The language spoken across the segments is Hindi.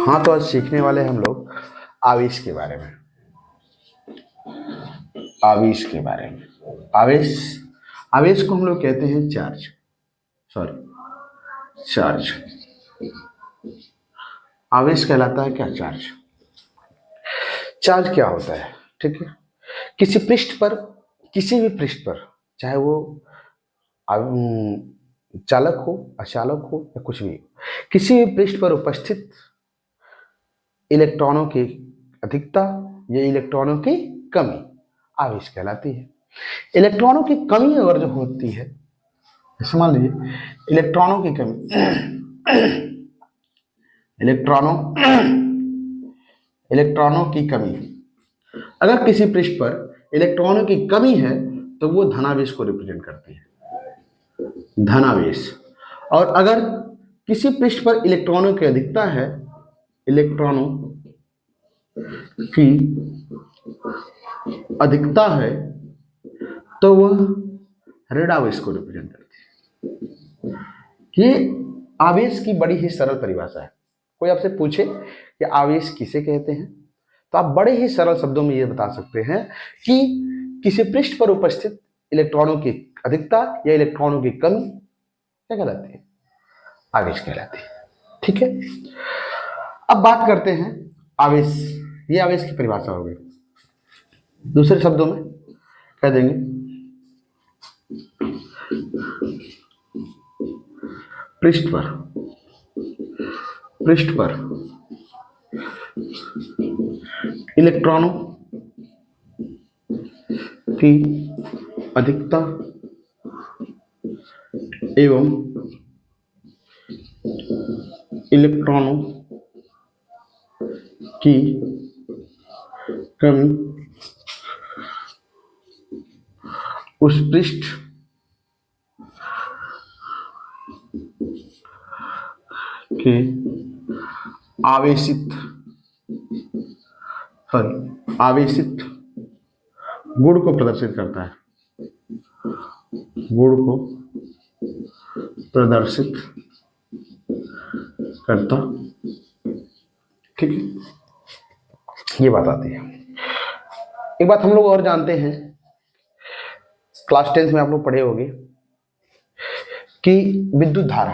हाँ, तो आज सीखने वाले हम लोग आवेश के बारे में। आवेश के बारे में। आवेश आवेश को हम लोग कहते हैं चार्ज। चार्ज आवेश कहलाता है क्या? चार्ज। चार्ज क्या होता है? ठीक है, किसी पृष्ठ पर, किसी भी पृष्ठ पर, चाहे वो चालक हो, अचालक हो या कुछ भी हो, किसी भी पृष्ठ पर उपस्थित इलेक्ट्रॉनों की अधिकता या इलेक्ट्रॉनों की कमी आवेश कहलाती है। इलेक्ट्रॉनों की कमी अगर जो होती है, जैसे मान लीजिए इलेक्ट्रॉनों की कमी, इलेक्ट्रॉनों इलेक्ट्रॉनों की कमी, अगर किसी पृष्ठ पर इलेक्ट्रॉनों की कमी है तो वो धनावेश को रिप्रेजेंट करती है, धनावेश। और अगर किसी पृष्ठ पर इलेक्ट्रॉनों की अधिकता है, इलेक्ट्रॉनों की अधिकता है, तो वह ऋणावेश को रिप्रेजेंट करती है। ये आवेश की बड़ी ही सरल परिभाषा है। कोई आपसे पूछे कि आवेश किसे कहते हैं, तो आप बड़े ही सरल शब्दों में यह बता सकते हैं कि किसी पृष्ठ पर उपस्थित इलेक्ट्रॉनों की अधिकता या इलेक्ट्रॉनों की कमी क्या कहलाती है? आवेश कहलाती है। ठीक है, अब बात करते हैं आवेश। ये आवेश की परिभाषा हो गई। दूसरे शब्दों में कह देंगे पृष्ठ पर इलेक्ट्रॉनों की अधिकता एवं इलेक्ट्रॉनों की कमी उस पृष्ठ के आवेशित गुण को प्रदर्शित करता है, गुण को प्रदर्शित करता। ठीक है, ये बात आती है। एक बात हम लोग और जानते हैं, क्लास 10th में आप लोग पढ़े होंगे कि विद्युत धारा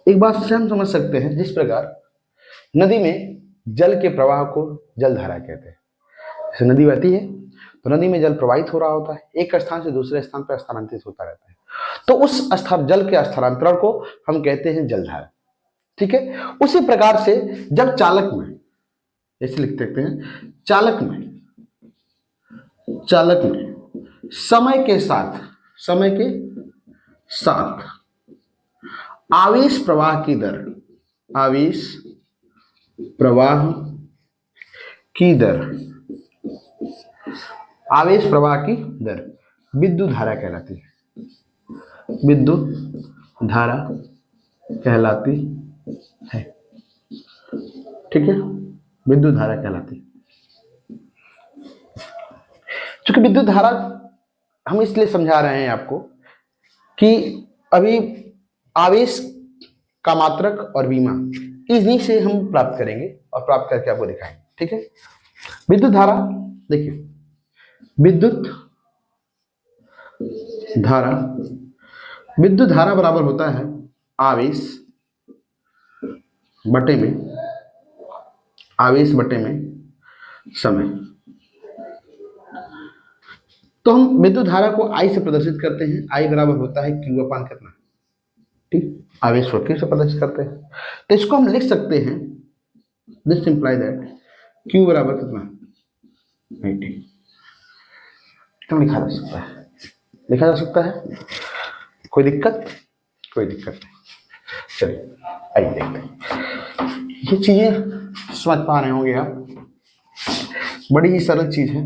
एक बात से हम समझ सकते हैं, जिस प्रकार नदी में जल के प्रवाह को जल धारा कहते हैं। जैसे नदी बहती है तो नदी में जल प्रवाहित हो रहा होता है, एक स्थान से दूसरे स्थान पर स्थानांतरित होता रहता है, तो उस जल के स्थानांतरण को हम कहते हैं जलधारा। ठीक है, उसी प्रकार से जब चालक में, ऐसे लिख सकते हैं, चालक में समय के साथ आवेश प्रवाह की दर विद्युत धारा कहलाती है। विद्युत धारा कहलाती है। ठीक है, विद्युत धारा कहलाती है। चूंकि विद्युत धारा हम इसलिए समझा रहे हैं आपको कि अभी आवेश का मात्रक और विमा इन्हीं से हम प्राप्त करेंगे और प्राप्त करके आपको दिखाएंगे। ठीक है, विद्युत धारा, देखिए विद्युत धारा बराबर होता है आवेश बटे में समय। तो हम विद्युत धारा को I से प्रदर्शित करते हैं। I बराबर होता है Q अपान कितना, ठीक, आवेश को Q से प्रदर्शित करते हैं। तो इसको हम लिख सकते हैं, दिस इंप्लाई दैट Q बराबर कितना, 80। क्यों लिखा जा सकता है। कोई दिक्कत नहीं। चलिए आइए देखते हैं। ये चीजें समझ पा रहे होंगे आप, बड़ी ही सरल चीज है।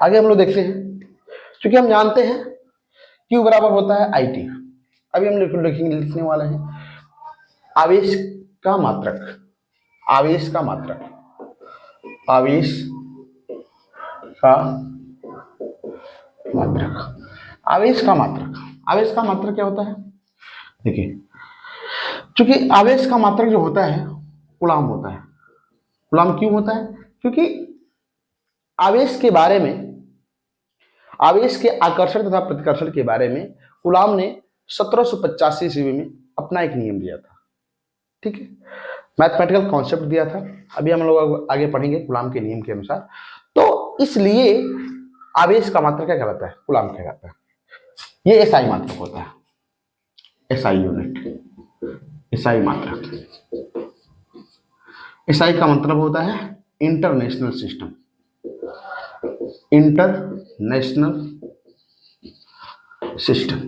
आगे हम लोग देखते हैं, क्योंकि हम जानते हैं Q बराबर होता है IT। अभी हम लिखने वाले हैं आवेश का मात्रक मात्रक। आवेश का मात्रक, आवेश का मात्रक क्या होता है? देखिए, क्योंकि आवेश का मात्रक जो होता है कूलाम होता है। कूलाम क्यों होता है? क्योंकि आवेश के बारे में, आवेश के आकर्षण तथा प्रतिकर्षण के बारे में कूलाम ने 1785 ईस्वी में अपना एक नियम दिया था। ठीक है, मैथमेटिकल कॉन्सेप्ट दिया था। अभी हम लोग आगे पढ़ेंगे कूलाम के नियम के अनुसार। तो इसलिए आवेश का मात्रक क्या कहलाता है? कूलाम कहलाता है। ये एसआई मात्रक होता है, एसआई यूनिट, एसआई मात्रक। एसआई का मतलब होता है international system, international system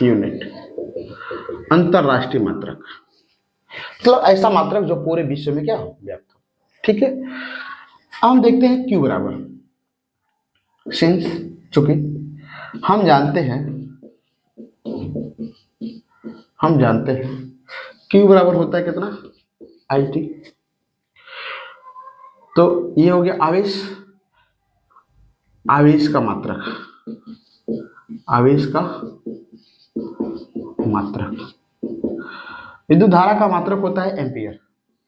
unit, अंतरराष्ट्रीय मात्रक। मतलब ऐसा मात्रक जो पूरे विश्व में क्या हो, व्याप्त हो। ठीक है, हम देखते हैं क्यू बराबर, सिंस चूंकि हम जानते हैं क्यू बराबर होता है कितना? I T. तो ये हो गया आवेश, आवेश का मात्रक, आवेश का मात्रक। विद्युत धारा का मात्रक होता है एम्पियर।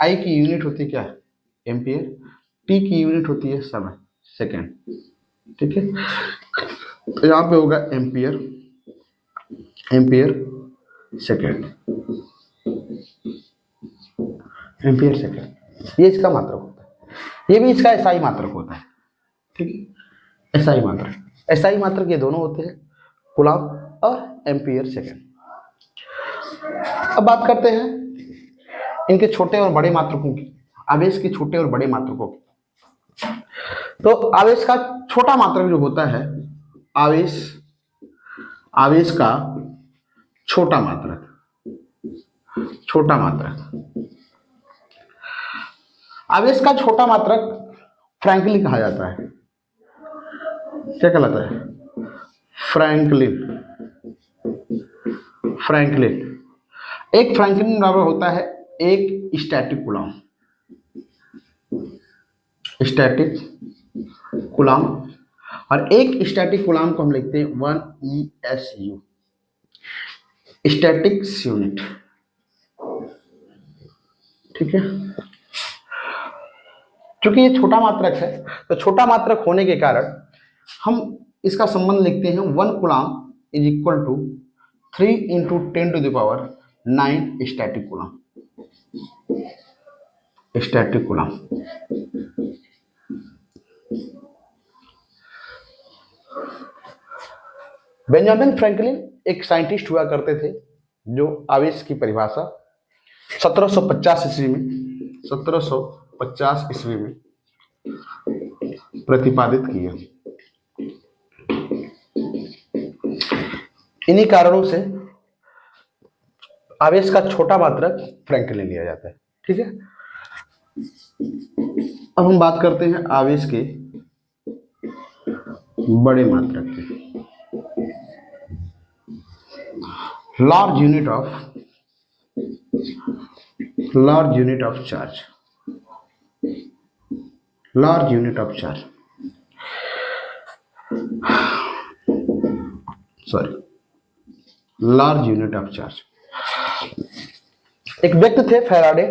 आई की यूनिट होती है क्या? एम्पियर। टी की यूनिट होती है समय, सेकेंड। ठीक है, तो यहां पे होगा ampere, ampere second, ampere second. ये इसका मात्रक होता है। ये भी इसका एसआई मात्रक होता है। ठीक है, एसआई मात्रक, एसआई मात्रक ये दोनों होते हैं, कूलाम और एम्पियर सेकेंड। अब बात करते हैं इनके छोटे और बड़े मात्रकों की, आवेश के छोटे और बड़े मात्रकों की। तो आवेश का छोटा मात्रक जो होता है, आवेश, आवेश का छोटा मात्रक, छोटा मात्रक, आवेश का छोटा मात्रक फ्रैंकलिन कहा जाता है। क्या कहलाता है? Franklin, Franklin. एक फ्रैंकलिन बराबर होता है एक स्टैटिक कूलाम, स्टैटिक कूलाम। और एक स्टैटिक कूलाम को हम लिखते हैं 1 ESU, स्टैटिक्स यूनिट। ठीक है, क्योंकि ये छोटा मात्रक है, तो छोटा मात्रक होने के कारण हम इसका संबंध लिखते हैं 1 coulomb is equal to 3 into 10⁹ static coulomb, static coulomb. Benjamin Franklin एक साइंटिस्ट हुआ करते थे जो आवेश की परिभाषा 1750 ईस्वी में, 1750 ईस्वी में प्रतिपादित किया। इन्हीं कारणों से आवेश का छोटा मात्रक फ्रैंकलिन लिया जाता है। ठीक है, अब हम बात करते हैं आवेश के बड़े मात्रक की। Large unit of, large unit of charge, large unit of charge, sorry, large unit of charge. एक व्यक्ति थे फैराडे,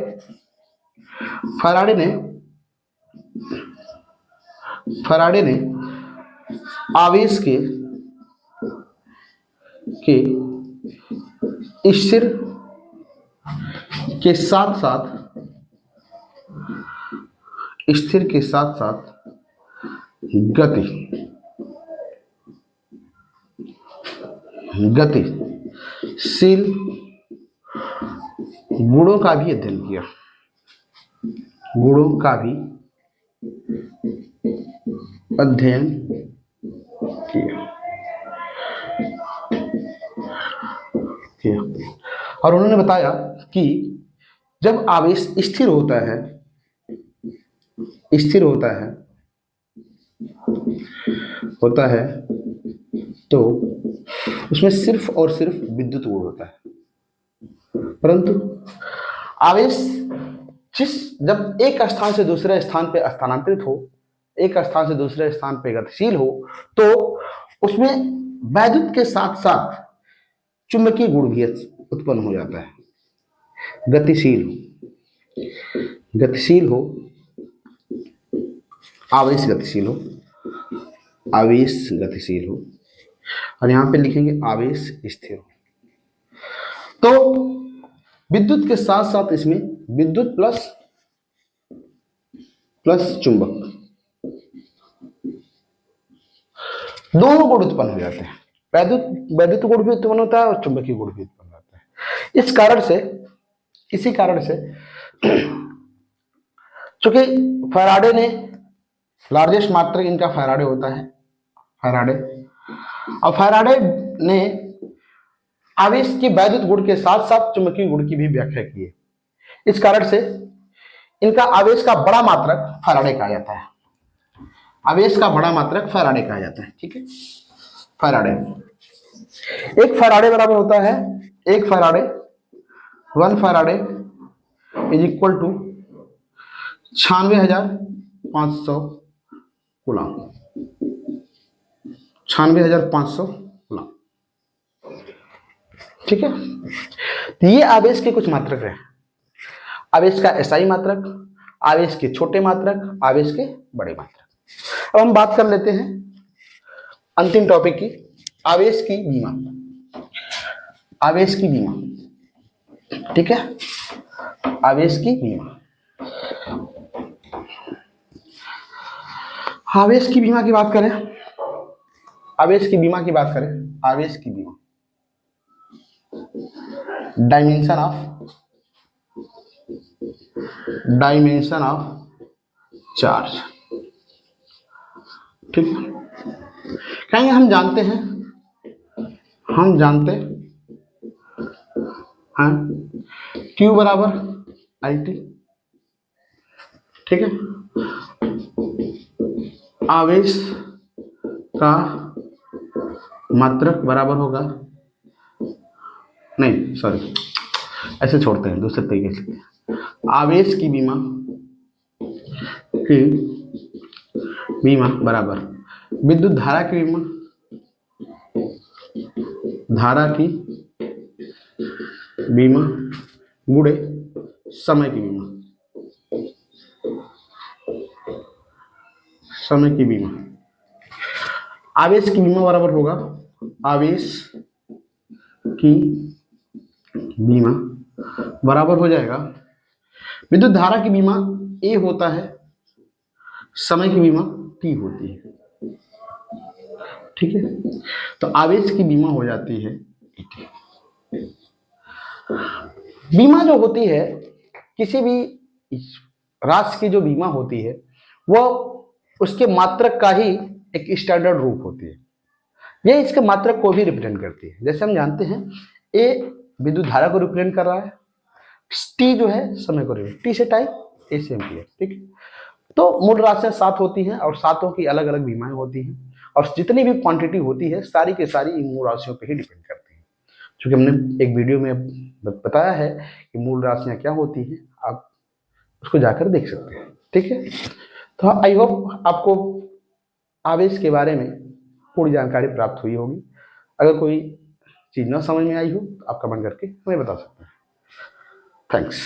फैराडे ने आवेश के स्थिर के साथ साथ, स्थिर के साथ साथ गतिशील गुणों का भी अध्ययन किया, गुणों का भी अध्ययन किया। और उन्होंने बताया कि जब आवेश स्थिर होता है, स्थिर होता है तो उसमें सिर्फ और सिर्फ विद्युत गुण होता है। परंतु आवेश जब एक स्थान से दूसरे स्थान पर स्थानांतरित हो एक स्थान से दूसरे स्थान पे गतिशील हो तो उसमें वैद्युत के साथ साथ चुंबकीय गुण भी उत्पन्न हो जाता है। गतिशील गतिशील हो, आवेश गतिशील हो, आवेश गतिशील हो, और यहां पे लिखेंगे आवेश स्थिर हो। तो विद्युत के साथ साथ इसमें विद्युत प्लस चुंबक दोनों गुण उत्पन्न हो जाते हैं। वैद्युत गुण भी उत्पन्न होता है और चुंबकीय गुण भी उत्पन्न होता है। इसी कारण से चूंकि फैराडे ने लार्जेस्ट मात्रक इनका फैराडे होता है, फैराडे, और फैराडे ने आवेश के वैद्युत गुण के साथ साथ चुंबकीय गुण की भी व्याख्या की है। इस कारण से इनका आवेश का बड़ा मात्रक फैराडे कहा जाता है। आवेश का बड़ा मात्रक फैराडे कहा जाता है। ठीक है, फैराडे, एक फैराडे बराबर होता है, एक faraday, 1 faraday is equal to 96,500 coulomb. 96,500 coulomb. ठीक है, तो ये आवेश के कुछ मात्रक हैं। आवेश का एसआई मात्रक, आवेश के छोटे मात्रक, आवेश के बड़े मात्रक। अब हम बात कर लेते हैं अंतिम टॉपिक की, आवेश की बीमा। आवेश की बीमा, ठीक है, आवेश की बीमा। आवेश की बीमा की बात करें, आवेश की बीमा की बात करें, आवेश की बीमा, डायमेंशन ऑफ चार्ज। ठीक है, कहेंगे हम जानते हैं Q बराबर IT। ठीक है, आवेश का मात्रक बराबर होगा, नहीं सॉरी, ऐसे छोड़ते हैं, दूसरे तरीके से। आवेश की बीमा बराबर विद्युत धारा की बीमा, धारा की बीमा गुणे समय की बीमा, समय की बीमा। आवेश की बीमा बराबर होगा, आवेश की बीमा बराबर हो जाएगा विद्युत धारा की बीमा A होता है, समय की बीमा T होती है। ठीक है, तो आवेश की बीमा हो जाती है ET। बीमा जो होती है, किसी भी राशि की जो बीमा होती है वो उसके मात्रक का ही एक स्टैंडर्ड रूप होती है। ये इसके मात्रक को भी रिप्रेजेंट करती है। जैसे हम जानते हैं A विद्युत धारा को रिप्रेजेंट कर रहा है, T जो है समय को रिप्रेजेंट, T से टाइम, A से एम्पियर। ठीक है, तो मूल राशियां 7 होती हैं और 7 की अलग अलग बीमाएं होती हैं, और जितनी भी क्वांटिटी होती है सारी की सारी इन मूल राशियों पर ही डिपेंड करती है। क्योंकि हमने एक वीडियो में बताया है कि मूल राशियां क्या होती हैं, आप उसको जाकर देख सकते हैं। ठीक है, तो आई होप आपको आवेश के बारे में पूरी जानकारी प्राप्त हुई होगी। अगर कोई चीज न समझ में आई हो तो आप कमेंट करके हमें बता सकते हैं। थैंक्स।